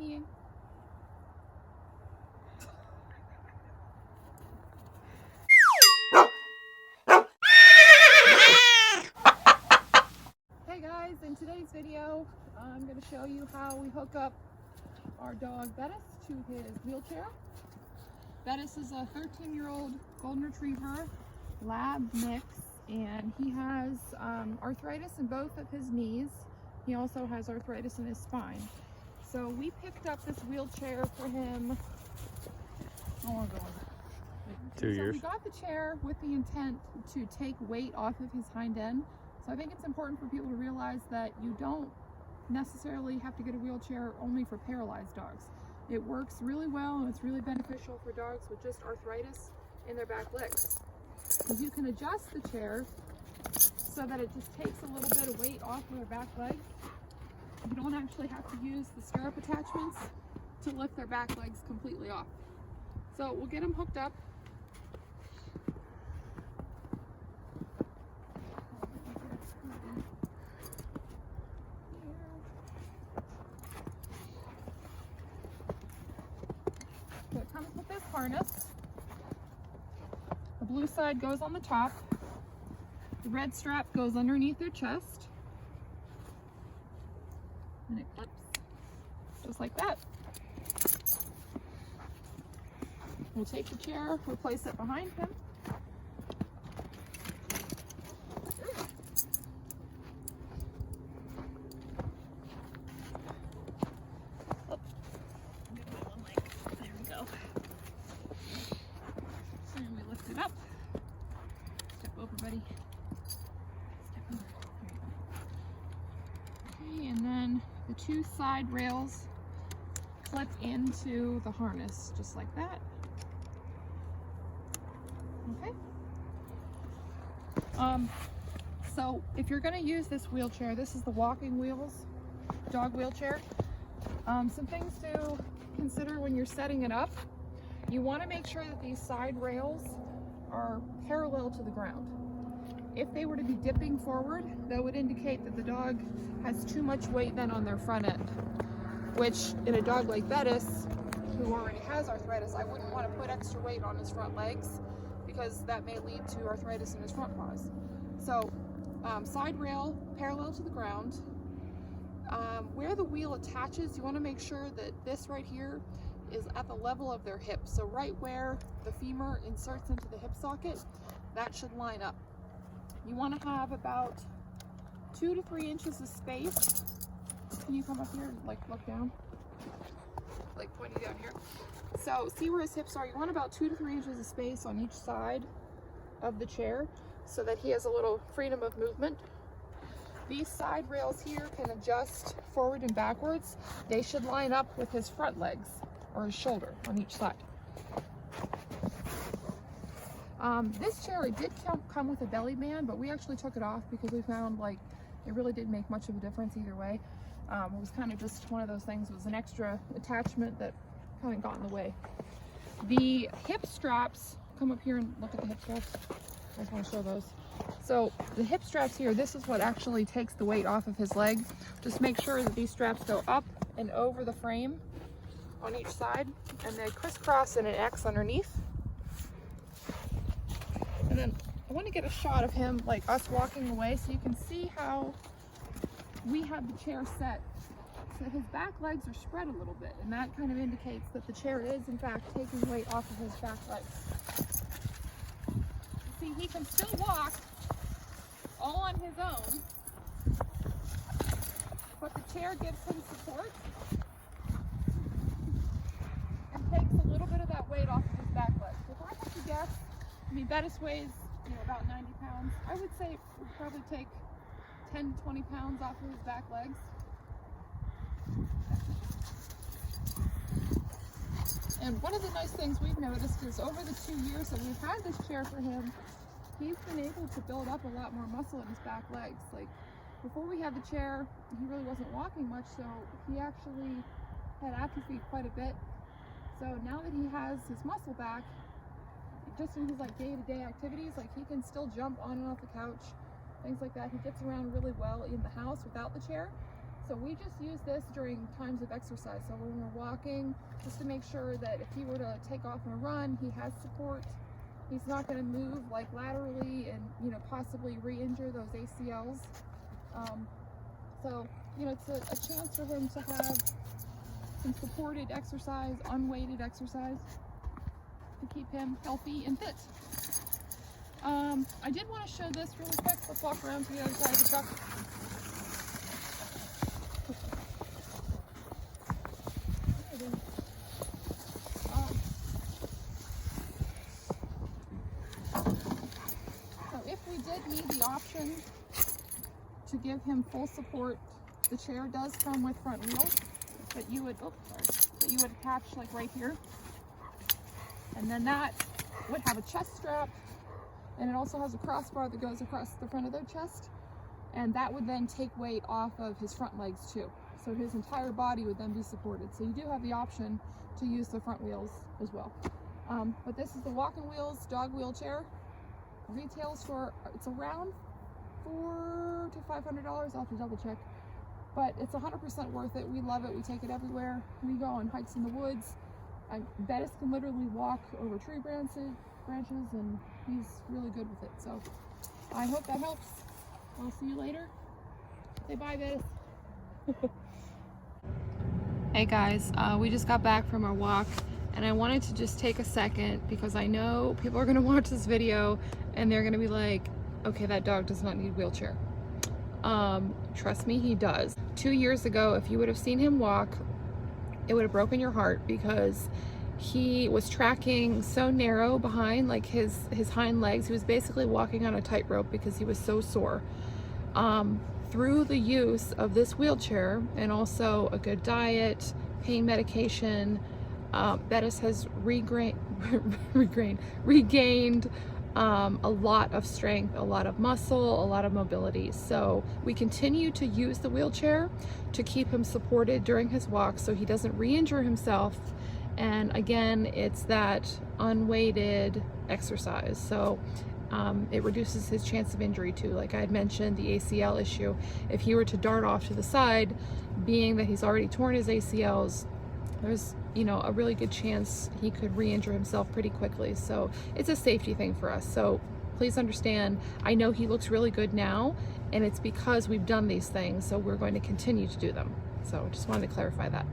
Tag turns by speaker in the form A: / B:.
A: peeing? Hey guys, in today's video, I'm going to show you how we hook up our dog Bettis to his wheelchair. Bettis is a 13-year-old golden retriever lab mix, and he has arthritis in both of his knees. He also has arthritis in his spine. So we picked up this wheelchair for him, how long ago?
B: 2 years.
A: So we got the chair with the intent to take weight off of his hind end. So I think it's important for people to realize that you don't necessarily have to get a wheelchair only for paralyzed dogs. It works really well, and it's really beneficial for dogs with just arthritis in their back legs. You can adjust the chair so that it just takes a little bit of weight off of their back legs. You don't actually have to use the stirrup attachments to lift their back legs completely off. So we'll get them hooked up. So it comes with this harness. The blue side goes on the top. The red strap goes underneath their chest. And it clips just like that. We'll take the chair, we'll place it behind him. Oh, get my one leg. There we go. And we lift it up. Step over, buddy. Step over. There you go. Okay, and then the two side rails clip into the harness, just like that. Okay. So if you're going to use this wheelchair, this is the Walkin Wheels Dog Wheelchair. Some things to consider when you're setting it up. You want to make sure that these side rails are parallel to the ground. If they were to be dipping forward, that would indicate that the dog has too much weight then on their front end, which in a dog like Bettis, who already has arthritis, I wouldn't want to put extra weight on his front legs, because that may lead to arthritis in his front paws. So side rail parallel to the ground. Where the wheel attaches, you want to make sure that this right here is at the level of their hip. So right where the femur inserts into the hip socket, that should line up. You want to have about 2 to 3 inches of space. Can you come up here and like look down? Like pointing down here. So see where his hips are. You want about 2 to 3 inches of space on each side of the chair so that he has a little freedom of movement. These side rails here can adjust forward and backwards. They should line up with his front legs or his shoulder on each side. This chair, it did come with a belly band, but we actually took it off because we found like it really didn't make much of a difference either way. It was kind of just one of those things. It was an extra attachment that kind of got in the way. The hip straps, come up here and look at the hip straps. I just want to show those. So the hip straps here, this is what actually takes the weight off of his leg. Just make sure that these straps go up and over the frame on each side, and they crisscross in an X underneath. And then I want to get a shot of him, like us walking away, so you can see how we have the chair set. So his back legs are spread a little bit, and that kind of indicates that the chair is in fact taking weight off of his back legs. See, he can still walk all on his own, but the chair gives him support and takes a little bit of that weight off of his back legs. If I had to guess, I mean, Bettis weighs, about 90 pounds. I would say it would probably take 10 to 20 pounds off of his back legs. And one of the nice things we've noticed is over the 2 years that we've had this chair for him, he's been able to build up a lot more muscle in his back legs. Like before we had the chair, he really wasn't walking much, so he actually had atrophied quite a bit. So now that he has his muscle back, just in his like day-to-day activities, like he can still jump on and off the couch, things like that. He gets around really well in the house without the chair. So we just use this during times of exercise. So when we're walking, just to make sure that if he were to take off on a run, he has support. He's not going to move like laterally and, you know, possibly re-injure those ACLs. So, you know, it's a chance for him to have some supported exercise, unweighted exercise to keep him healthy and fit. I did want to show this really quick. Let's walk around to the other side of the truck. So if we did need the option to give him full support, the chair does come with front wheels that you would, that you would attach like right here. And then that would have a chest strap, and it also has a crossbar that goes across the front of their chest, and that would then take weight off of his front legs too. So his entire body would then be supported. So you do have the option to use the front wheels as well. But this is the Walkin Wheels Dog Wheelchair. Retails for, it's around $400 to $500. I'll have to double check. But it's 100% worth it. We love it. We take it everywhere. We go on hikes in the woods. Bettis can literally walk over tree branches, and he's really good with it. So I hope that helps. I'll see you later. Say bye, Bettis. Hey guys, we just got back from our walk, and I wanted to just take a second because I know people are going to watch this video and they're going to be like, okay, that dog does not need a wheelchair. Trust me, he does. 2 years ago, if you would have seen him walk, it would have broken your heart because he was tracking so narrow behind, like his hind legs. He was basically walking on a tightrope because he was so sore. Through the use of this wheelchair and also a good diet, pain medication, Bettis has regained a lot of strength, a lot of muscle, a lot of mobility. So we continue to use the wheelchair to keep him supported during his walk so he doesn't re-injure himself. And again, it's that unweighted exercise. So it reduces his chance of injury too. Like I had mentioned, the ACL issue. If he were to dart off to the side, being that he's already torn his ACLs, there's, you know, a really good chance he could re-injure himself pretty quickly. So it's a safety thing for us. So please understand, I know he looks really good now, and it's because we've done these things, so we're going to continue to do them. So just wanted to clarify that.